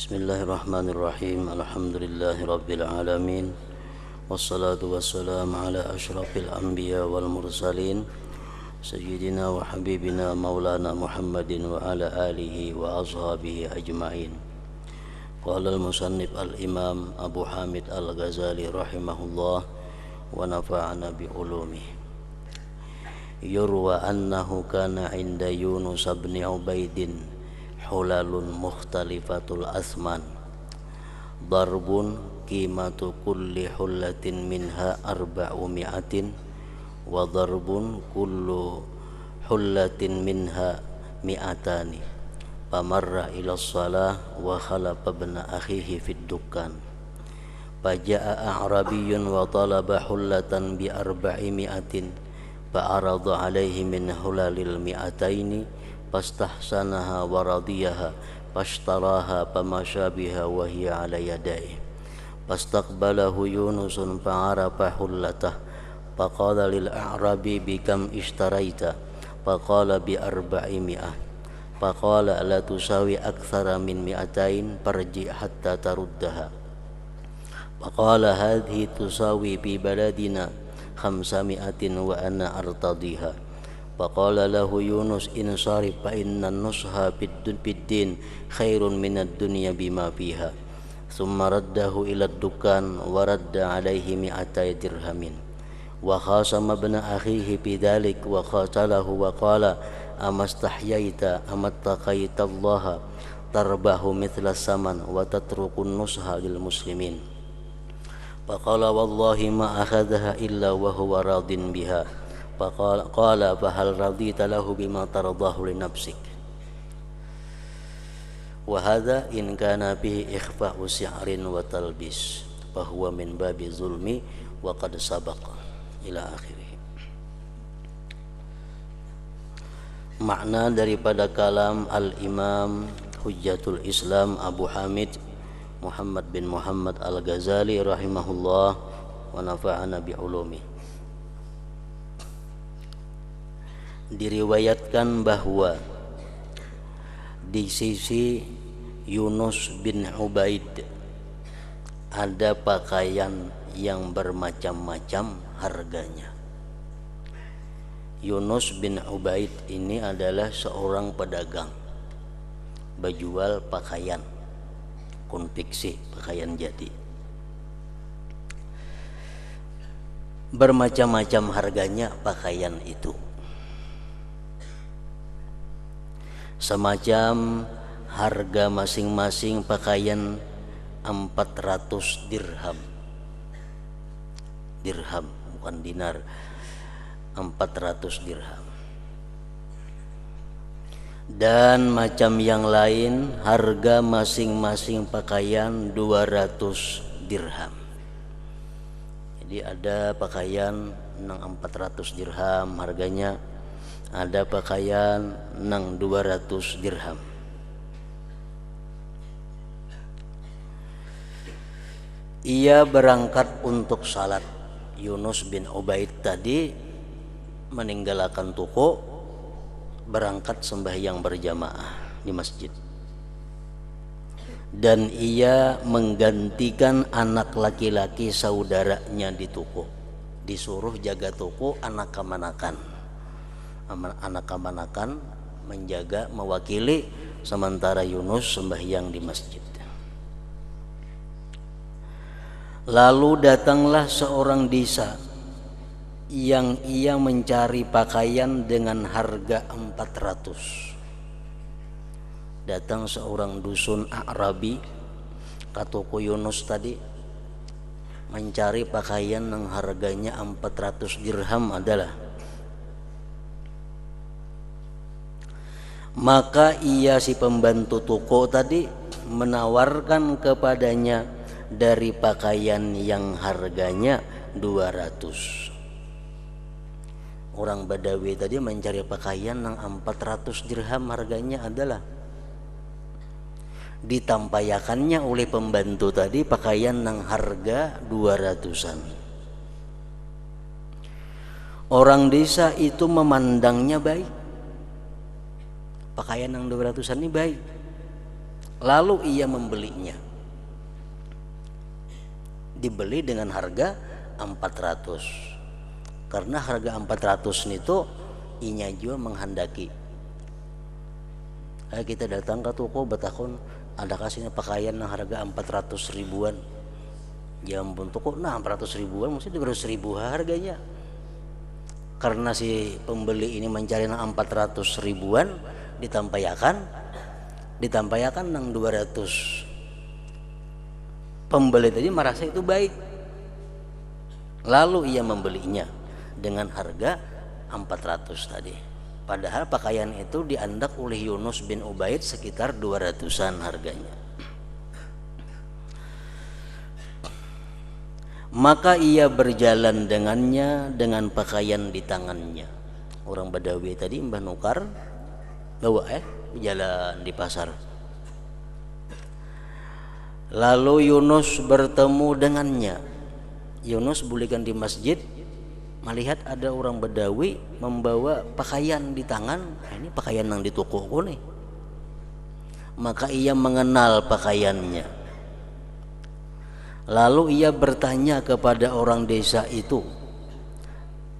Bismillahirrahmanirrahim. Alhamdulillahi rabbil alamin. Wassalatu wassalamu ala asyrafil anbiya wal mursalin Sayyidina wa habibina maulana Muhammadin wa ala alihi wa ashabihi ajma'in. Qala al-musannif al-imam Abu Hamid al-Ghazali rahimahullah wa nafa'ana bi ulumih. Yurwa annahu kana inda Yunus ibn Ubaidin hulalun mukhtalifatul asman, darbun qimatu kulli hullatin minha arba'u mi'atin wa darbun kullu hullatin minha mi'atani. Famarra ila shalah wa khalafa ibna akhihi fid dukkan, faja'a a'rabiyyun wa talaba hullatan bi arba'i mi'atin fa'arada alaihi min hulalil mi'ataini fastahsanaha wa radiyaha fashtaraha famasha biha wa hiya ala yadayhi. Fastaqbalahu Yunusun fa'arafa hullatah faqala lil a'rabi bikam ishtaraita faqala bi arba'i mi'ah faqala la tusawi akthara min mi'atain farji hatta taruddaha faqala hadhi tusawi bi baladina khamsa mi'atin wa ana artadiha. Faqala lahu Yunus insarif fa inna nusha bid-din khairun minad dunya bima fiha. Thumma raddahu ila ad-dukan wa radda alayhi mi'atay dirhamin. Wa khasama ibna akhihi bidzalik wa qatalahu wa qala amastahyaita amattaqaita Allah tarbahu mithla saman wa tatrukun nusha lil muslimin. Faqala wallahi ma akhadhaha illa wa huwa radin biha. Qala fahal radita lahu bima taradahu li nafsik. Wa hadha in kana bihi ikhfa'u si'rin wa talbis fa huwa min babi zulmi wa qad sabaqa ila akhirih. Makna daripada kalam al-Imam Hujjatul Islam Abu Hamid Muhammad bin Muhammad al-Ghazali rahimahullah wa nafa'ana bi ulumi. Diriwayatkan bahwa di sisi Yunus bin Ubaid ada pakaian yang bermacam-macam harganya. Yunus bin Ubaid ini adalah seorang pedagang, berjual pakaian konveksi, pakaian jadi. Bermacam-macam harganya pakaian itu. Semacam harga masing-masing pakaian 400 dirham. Dirham bukan dinar, 400 dirham. Dan macam yang lain harga masing-masing pakaian 200 dirham. Jadi ada pakaian yang 400 dirham harganya, ada pakaian nang 200 dirham. Ia berangkat untuk salat. Yunus bin Ubaid tadi meninggalkan toko, berangkat sembahyang berjamaah di masjid. Dan ia menggantikan anak laki-laki saudaranya di toko. Disuruh jaga toko anak-anakan menjaga, mewakili, sementara Yunus sembahyang di masjid. Lalu datanglah seorang desa yang ia mencari pakaian dengan harga 400. Datang seorang dusun A'rabi ke toko Yunus tadi, mencari pakaian yang harganya 400 dirham adalah. Maka ia si pembantu toko tadi menawarkan kepadanya dari pakaian yang harganya 200. Orang Badawi tadi mencari pakaian yang 400 dirham harganya adalah. Ditampayakannya oleh pembantu tadi pakaian yang harga 200-an. Orang desa itu memandangnya baik. Pakaian yang 200-an ini baik. Lalu ia membelinya, dibeli dengan harga 400. Karena harga 400 itu inya juga menghendaki. Kita datang ke toko batakon, ada kasihnya pakaian yang harga 400 ribuan. Ya ampun, toko 400 ribuan mesti 200 ribu harganya. Karena si pembeli ini mencari yang 400 ribuan, ditampayakan nang 200. Pembeli tadi merasa itu baik, lalu ia membelinya dengan harga 400 tadi. Padahal pakaian itu diandak oleh Yunus bin Ubaid sekitar 200-an harganya. Maka ia berjalan dengannya dengan pakaian di tangannya. Orang Badawi tadi mbah nukar bawa jalan di pasar. Lalu Yunus bertemu dengannya. Yunus bulikan di masjid, melihat ada orang Badawi membawa pakaian di tangan. Ini pakaian yang di tokoku nih. Maka ia mengenal pakaiannya. Lalu ia bertanya kepada orang desa itu,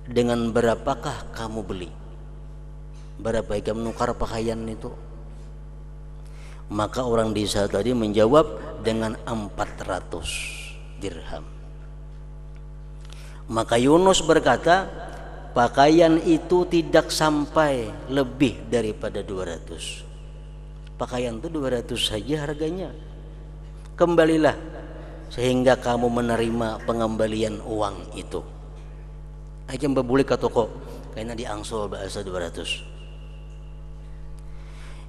dengan berapakah kamu beli? Berapa kamu nukar pakaian itu? Maka orang desa tadi menjawab dengan 400 dirham. Maka Yunus berkata, pakaian itu tidak sampai lebih daripada 200. Pakaian itu 200 saja harganya. Kembalilah sehingga kamu menerima pengembalian uang itu. Aja mbak ke toko, kayaknya diangsol bahasa 200.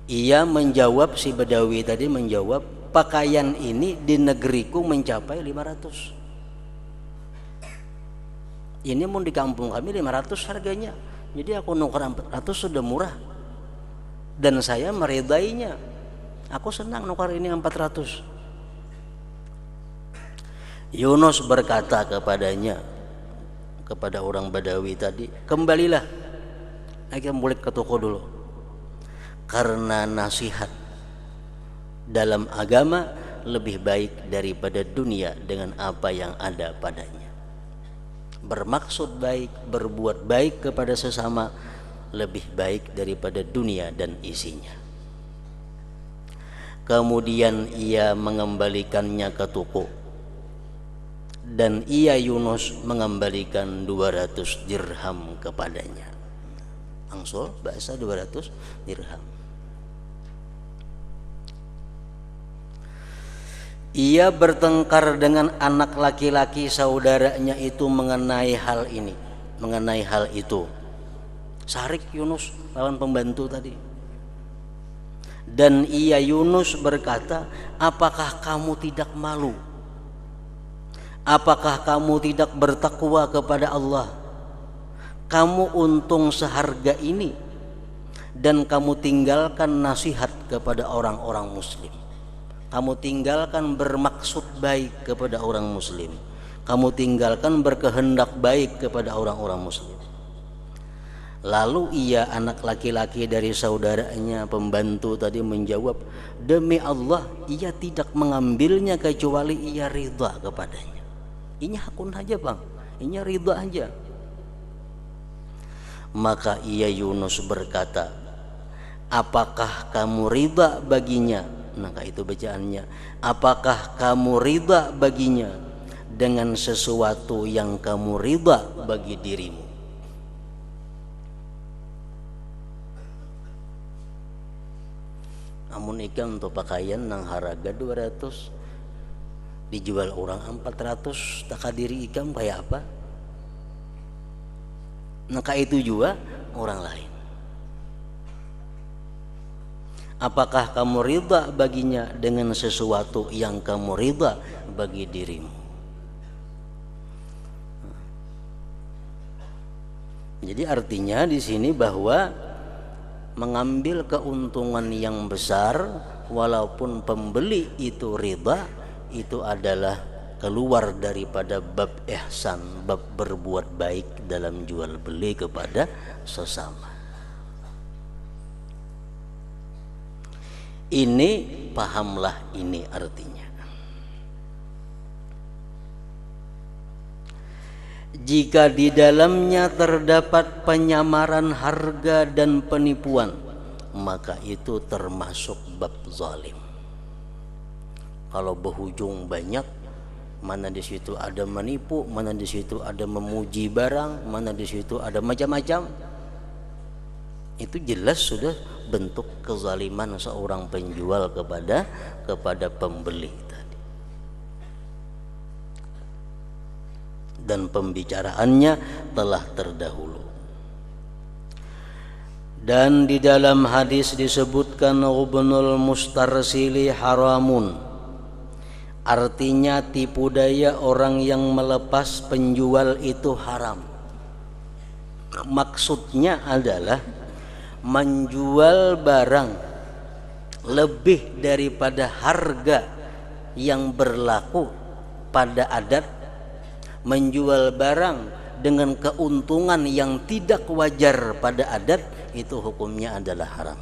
Ia menjawab, si Badawi tadi menjawab, pakaian ini di negeriku mencapai 500. Ini mau di kampung kami 500 harganya. Jadi aku nukar 400 sudah murah. Dan saya meridainya. Aku senang nukar ini 400. Yunus berkata kepadanya, kepada orang Badawi tadi, kembalilah. Ayo balik ke toko dulu. Karena nasihat dalam agama lebih baik daripada dunia dengan apa yang ada padanya. Bermaksud baik, berbuat baik kepada sesama lebih baik daripada dunia dan isinya. Kemudian ia mengembalikannya ke toko, dan ia Yunus mengembalikan 200 dirham kepadanya. Angsol bahasa 200 dirham. Ia bertengkar dengan anak laki-laki saudaranya itu mengenai hal ini, mengenai hal itu. Sarik Yunus lawan pembantu tadi. Dan ia Yunus berkata, apakah kamu tidak malu? Apakah kamu tidak bertakwa kepada Allah? Kamu untung seharga ini dan kamu tinggalkan nasihat kepada orang-orang muslim. Kamu tinggalkan bermaksud baik kepada orang muslim. Kamu tinggalkan berkehendak baik kepada orang-orang muslim. Lalu ia anak laki-laki dari saudaranya pembantu tadi menjawab, demi Allah ia tidak mengambilnya kecuali ia ridha kepadanya. Ini hakun aja bang, ini ridha aja. Maka ia Yunus berkata, apakah kamu ridha baginya? Maka itu bacaannya, apakah kamu ridha baginya dengan sesuatu yang kamu ridha bagi dirimu? Amun ikan untuk pakaian nang harga 200 dijual orang 400, tak diri ikam kayak apa? Maka itu juga orang lain. Apakah kamu ridha baginya dengan sesuatu yang kamu ridha bagi dirimu? Jadi artinya di sini bahwa mengambil keuntungan yang besar walaupun pembeli itu ridha, itu adalah keluar daripada bab ihsan, bab berbuat baik dalam jual beli kepada sesama. Ini pahamlah ini artinya. Jika di dalamnya terdapat penyamaran harga dan penipuan, maka itu termasuk bab zalim. Kalau berhujung banyak, mana di situ ada menipu, mana di situ ada memuji barang, mana di situ ada macam-macam, itu jelas sudah bentuk kezaliman seorang penjual kepada pembeli tadi. Dan pembicaraannya telah terdahulu. Dan di dalam hadis disebutkan Ibnul Mustarsili haramun, artinya tipu daya orang yang melepas penjual itu haram. Maksudnya adalah menjual barang lebih daripada harga yang berlaku pada adat, menjual barang dengan keuntungan yang tidak wajar pada adat, itu hukumnya adalah haram.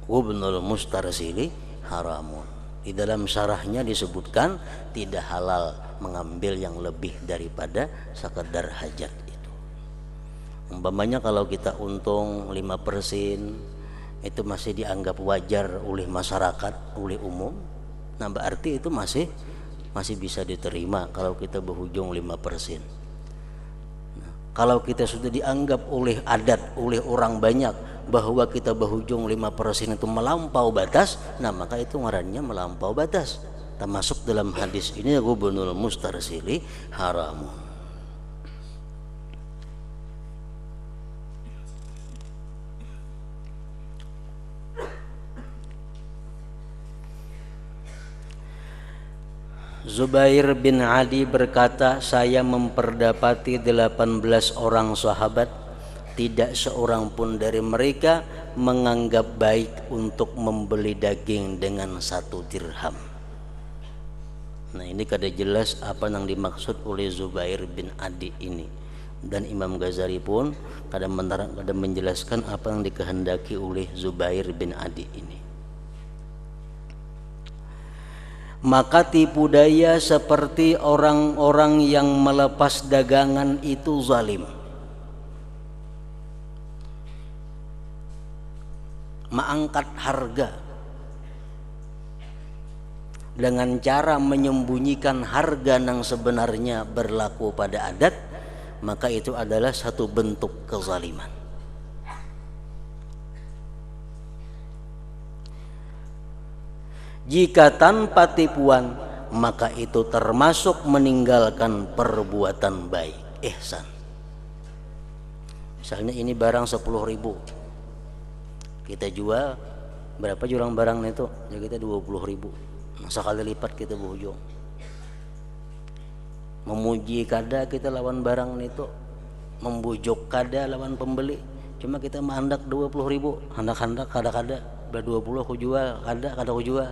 Ibnul Mustarsili haramun. Di dalam syarahnya disebutkan tidak halal mengambil yang lebih daripada sekedar hajat itu. Umpamanya kalau kita untung 5%, itu masih dianggap wajar oleh masyarakat, oleh umum. Nah, berarti itu masih bisa diterima kalau kita berhujung 5%. Nah, kalau kita sudah dianggap oleh adat, oleh orang banyak bahwa kita berhujung 5% itu melampau batas, nah maka itu ngarannya melampau batas. Termasuk dalam hadis ini Ibnul Mustarsili haramun. Zubair bin Adi berkata, saya memperdapati 18 orang sahabat, tidak seorang pun dari mereka menganggap baik untuk membeli daging dengan 1 dirham. Nah, ini kada jelas apa yang dimaksud oleh Zubair bin Adi ini. Dan Imam Ghazali pun kada menjelaskan apa yang dikehendaki oleh Zubair bin Adi ini. Maka tipu daya seperti orang-orang yang melepas dagangan itu zalim. Mengangkat harga dengan cara menyembunyikan harga yang sebenarnya berlaku pada adat, maka itu adalah satu bentuk kezaliman. Jika tanpa tipuan, maka itu termasuk meninggalkan perbuatan baik, ihsan. Misalnya ini barang 10.000, kita jual berapa jurang barang itu? Ya kita 20.000. Sekali lipat kita berhujung. Memuji kada kita lawan barang itu, membujuk kada lawan pembeli. Cuma kita menghendak 20.000, hendak kada 20 aku jual, kada aku jual.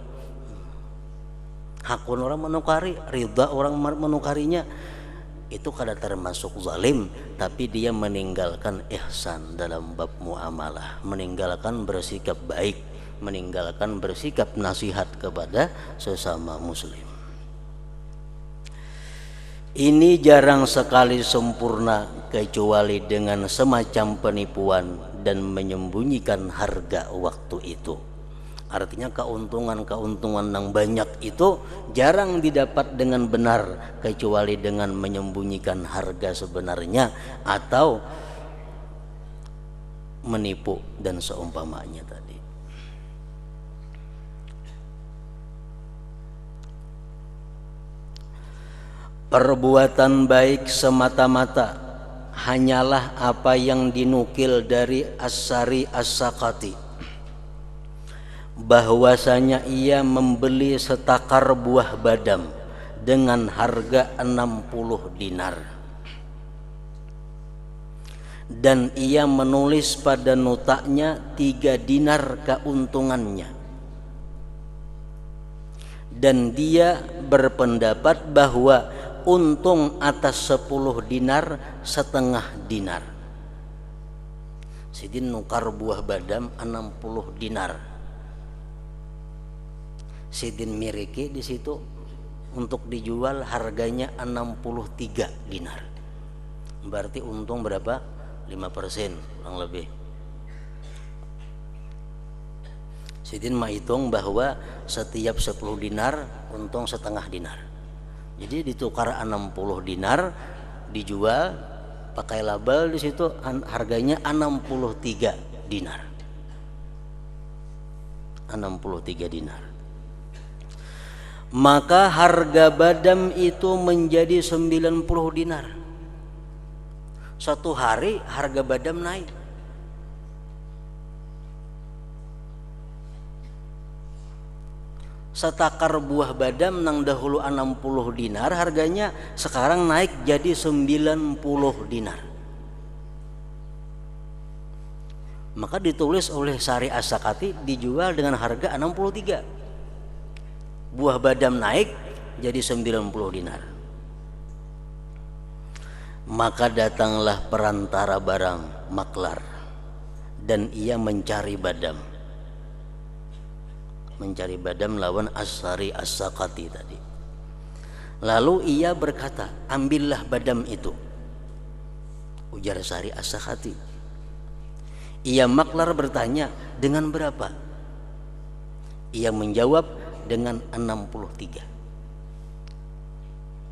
Hakun orang menukari, ridha orang menukarinya, itu kada termasuk zalim, tapi dia meninggalkan ihsan dalam bab muamalah, meninggalkan bersikap baik, meninggalkan bersikap nasihat kepada sesama muslim. Ini jarang sekali sempurna kecuali dengan semacam penipuan dan menyembunyikan harga waktu itu. Artinya keuntungan yang banyak itu jarang didapat dengan benar kecuali dengan menyembunyikan harga sebenarnya atau menipu dan seumpamanya tadi. Perbuatan baik semata-mata hanyalah apa yang dinukil dari As-Sari As-Sakati, bahwasanya ia membeli setakar buah badam dengan harga 60 dinar, dan ia menulis pada notanya 3 dinar keuntungannya, dan dia berpendapat bahwa untung atas 10 dinar setengah dinar. Sidin nukar buah badam 60 dinar. Sidin miriki di situ untuk dijual harganya 63 dinar. Berarti untung berapa? 5% kurang lebih. Sidin menghitung bahwa setiap 10 dinar untung setengah dinar. Jadi ditukar 60 dinar, dijual pakai label di situ harganya 63 dinar. 63 dinar. Maka harga badam itu menjadi 90 dinar. Satu hari harga badam naik. Setakar buah badam nang dahulu 60 dinar harganya sekarang naik jadi 90 dinar. Maka ditulis oleh Sari As-Sakati dijual dengan harga 63. Buah badam naik jadi 90 dinar. Maka datanglah perantara barang maklar dan ia mencari badam lawan As-Sari As-Sakati tadi. Lalu ia berkata, ambillah badam itu, ujar Sari As-Sakati. Ia maklar bertanya, dengan berapa? Ia menjawab, dengan 63.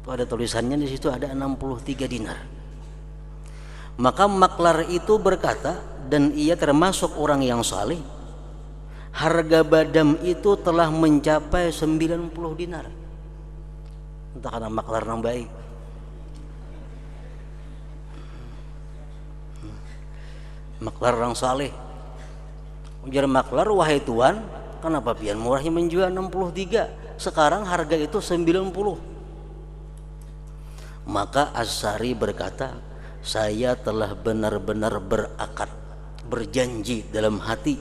Pada tulisannya di situ ada 63 dinar. Maka maklar itu berkata, dan ia termasuk orang yang saleh, harga badam itu telah mencapai 90 dinar. Entah karena maklar yang baik. Maklar orang saleh. Ujar maklar, wahai tuan, kenapa pian murahnya menjual 63? Sekarang harga itu 90. Maka As-Sari berkata, saya telah benar-benar berakad, berjanji dalam hati,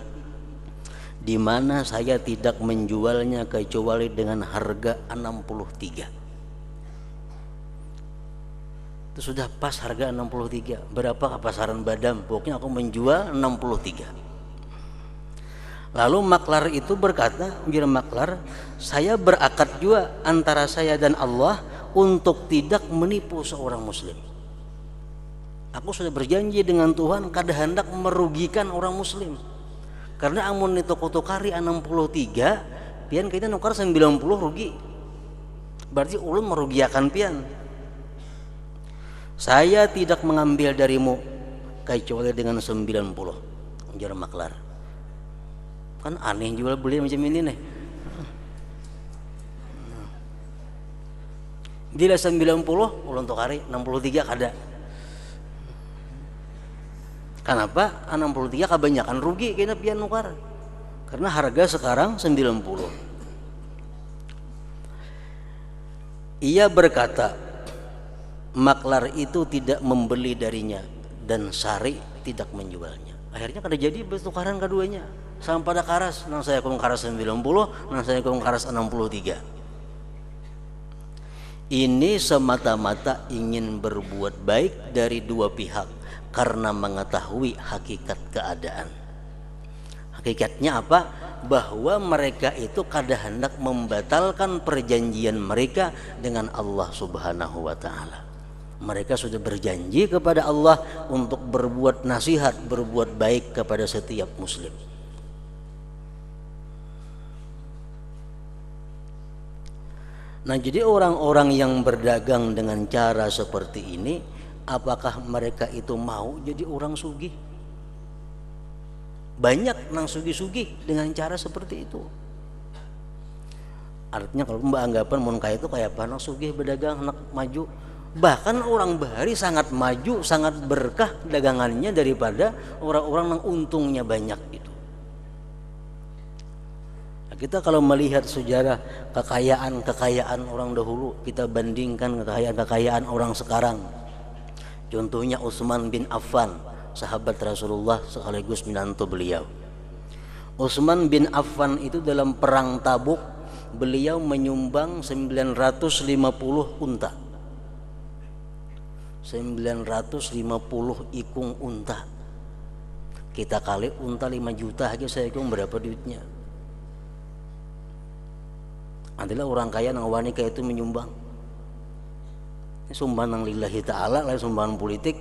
di mana saya tidak menjualnya kecuali dengan harga 63. Itu sudah pas harga 63. Berapa pasaran badam? Pokoknya aku menjual 63. Lalu maklar itu berkata, ujar maklar, saya berakad juga antara saya dan Allah untuk tidak menipu seorang muslim. Aku sudah berjanji dengan Tuhan kada hendak merugikan orang muslim. Karena amun itu kutukari 63, pian kita nukar 90 rugi. Berarti ulun merugiakan pian. Saya tidak mengambil darimu kecuali dengan 90, ujar maklar. Kan aneh jual beli macam ini nih. Bila 90 ulun tukari 63 kada. Kenapa? 63 kebanyakan rugi kena pian nukar. Karena harga sekarang 90. Ia berkata, maklar itu tidak membeli darinya dan Sari tidak menjualnya. Akhirnya kada jadi bertukaran keduanya. Sampai pada karas, nang saya kong karas 90, nang saya kong karas 63. Ini semata-mata ingin berbuat baik dari dua pihak karena mengetahui hakikat keadaan. Hakikatnya apa? Bahwa mereka itu kada hendak membatalkan perjanjian mereka dengan Allah Subhanahu wa taala. Mereka sudah berjanji kepada Allah untuk berbuat nasihat, berbuat baik kepada setiap muslim. Nah, jadi orang-orang yang berdagang dengan cara seperti ini, apakah mereka itu mau jadi orang sugih? Banyak nang sugih-sugih dengan cara seperti itu. Artinya kalau mbak anggapan mun kaya itu kayak apa, nang sugih berdagang, anak maju. Bahkan orang bahari sangat maju, sangat berkah dagangannya daripada orang-orang yang untungnya banyak itu. Nah, kita kalau melihat sejarah kekayaan orang dahulu, kita bandingkan kekayaan orang sekarang. Contohnya Utsman bin Affan, sahabat Rasulullah sekaligus menantu beliau. Utsman bin Affan itu dalam perang Tabuk beliau menyumbang 950 unta. 950 ikung unta. Kita kali unta 5 juta aja seikung, berapa duitnya? Adalah orang kaya nang wanita itu menyumbang. Sumbangan lillahi ta'ala lah, sumbangan politik.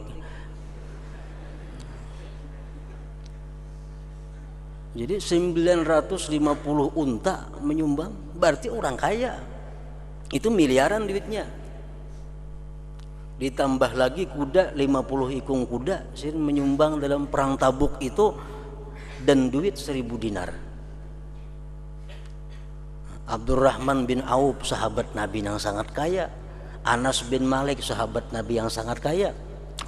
Jadi 950 unta menyumbang, berarti orang kaya. Itu miliaran duitnya. Ditambah lagi kuda, 50 ikung kuda sih menyumbang dalam perang Tabuk itu, dan duit 1000 dinar. Abdurrahman bin Auf, sahabat Nabi yang sangat kaya. Anas bin Malik, sahabat Nabi yang sangat kaya.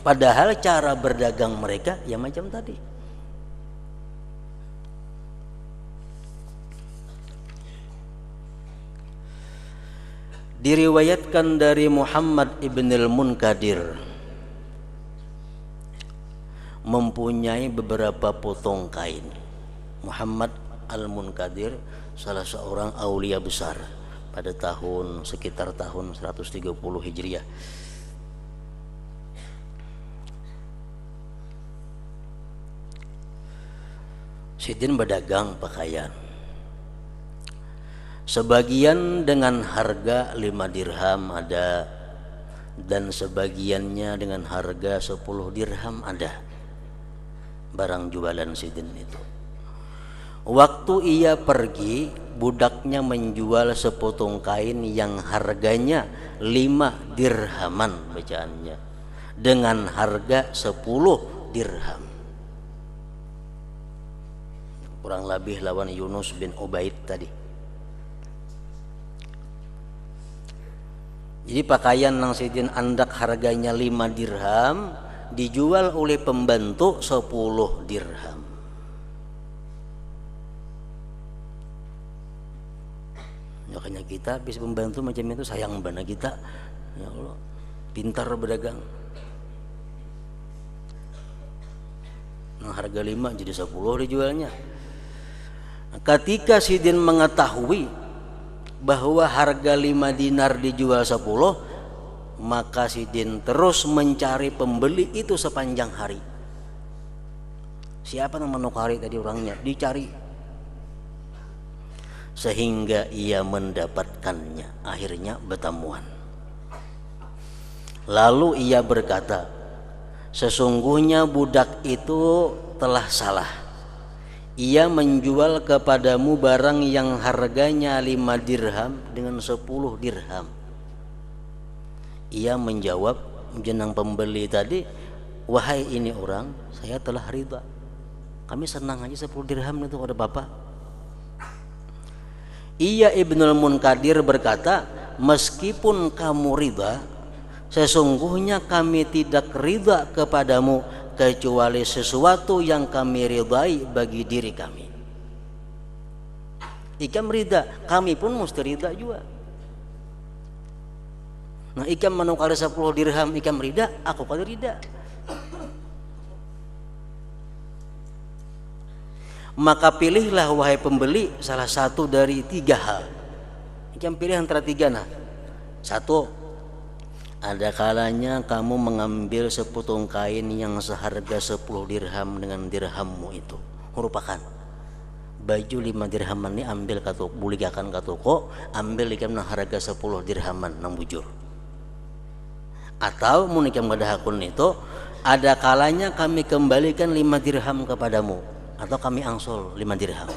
Padahal cara berdagang mereka ya macam tadi. Diriwayatkan dari Muhammad ibn al-Munkadir mempunyai beberapa potong kain. Muhammad al-Munkadir salah seorang aulia besar pada sekitar tahun 130 Hijriah. Sidin berdagang pakaian. Sebagian dengan harga 5 dirham ada, dan sebagiannya dengan harga 10 dirham ada. Barang jualan Sidin itu. Waktu ia pergi, budaknya menjual sepotong kain yang harganya 5 dirhaman bacaannya, dengan harga 10 dirham. Kurang lebih lawan Yunus bin Ubaid tadi. Jadi pakaian nang Sidin andak harganya 5 dirham dijual oleh pembantu 10 dirham. Makanya kita bisa pembantu macam itu, sayang bana kita. Ya Allah, pintar berdagang. Nang harga 5 jadi 10 dijualnya. Ketika Sidin mengetahui bahwa harga 5 dinar dijual 10, maka Sidin terus mencari pembeli itu sepanjang hari. Siapa yang menukari tadi orangnya? Dicari. Sehingga ia mendapatkannya. Akhirnya bertemuan. Lalu ia berkata, sesungguhnya budak itu telah salah. Ia menjual kepadamu barang yang harganya 5 dirham dengan 10 dirham. Ia menjawab jenang pembeli tadi, wahai ini orang, saya telah ridha. Kami senang aja 10 dirham itu pada bapak. Ia Ibnul Munkadir berkata, meskipun kamu ridha, sesungguhnya kami tidak ridha kepadamu kecuali sesuatu yang kami ridai bagi diri kami. Ikam ridha, kami pun mesti ridha juga. Nah, ikam menukar 10 dirham, ikam ridha, aku kalau ridha. Maka pilihlah wahai pembeli salah satu dari 3 hal. Ikam pilih antara 3 nah. 1, ada kalanya kamu mengambil sepotong kain yang seharga 10 dirham dengan dirhammu itu. Merupakan baju 5 dirhaman ini ambil ke toko, buligakan ke toko, ambil ikam nang harga 10 dirhaman nang bujur. Atau mun ikam gadahakun itu, ada kalanya kami kembalikan 5 dirham kepadamu, atau kami angsol 5 dirham.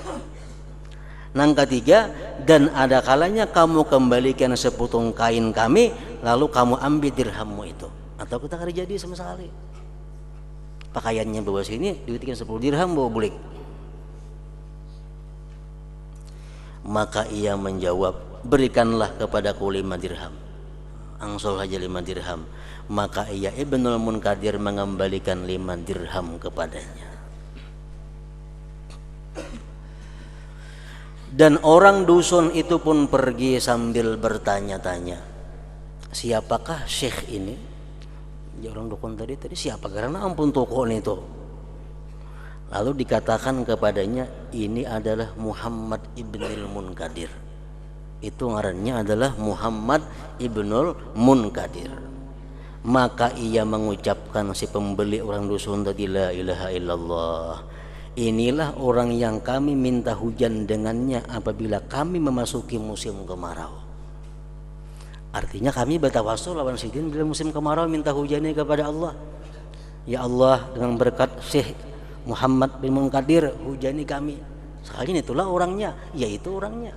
Nang ketiga, dan ada kalanya kamu kembalikan sepotong kain kami, lalu kamu ambil dirhammu itu, atau kita kada jadi sama sekali. Pakaiannya bawa sini, duitkan 10 dirham bawa bulik. Maka ia menjawab, berikanlah kepadaku 5 dirham, angsol saja 5 dirham. Maka ia Ibnul Munkadir mengembalikan 5 dirham kepadanya. Dan orang dusun itu pun pergi sambil bertanya-tanya, siapakah syekh ini? Ya, orang dukun tadi siapa? Karena ampun toko itu. Lalu dikatakan kepadanya, ini adalah Muhammad ibnul Munkadir. Itu ngarannya adalah Muhammad ibnul Munkadir. Maka ia mengucapkan, si pembeli orang dusun tadi, la ilaha illallah. Inilah orang yang kami minta hujan dengannya apabila kami memasuki musim kemarau. Artinya kami bertawassul lawan sidin bila musim kemarau minta hujannya kepada Allah. Ya Allah, dengan berkat Syekh Muhammad bin Munkadir hujani kami. Sekali itulah orangnya, yaitu orangnya.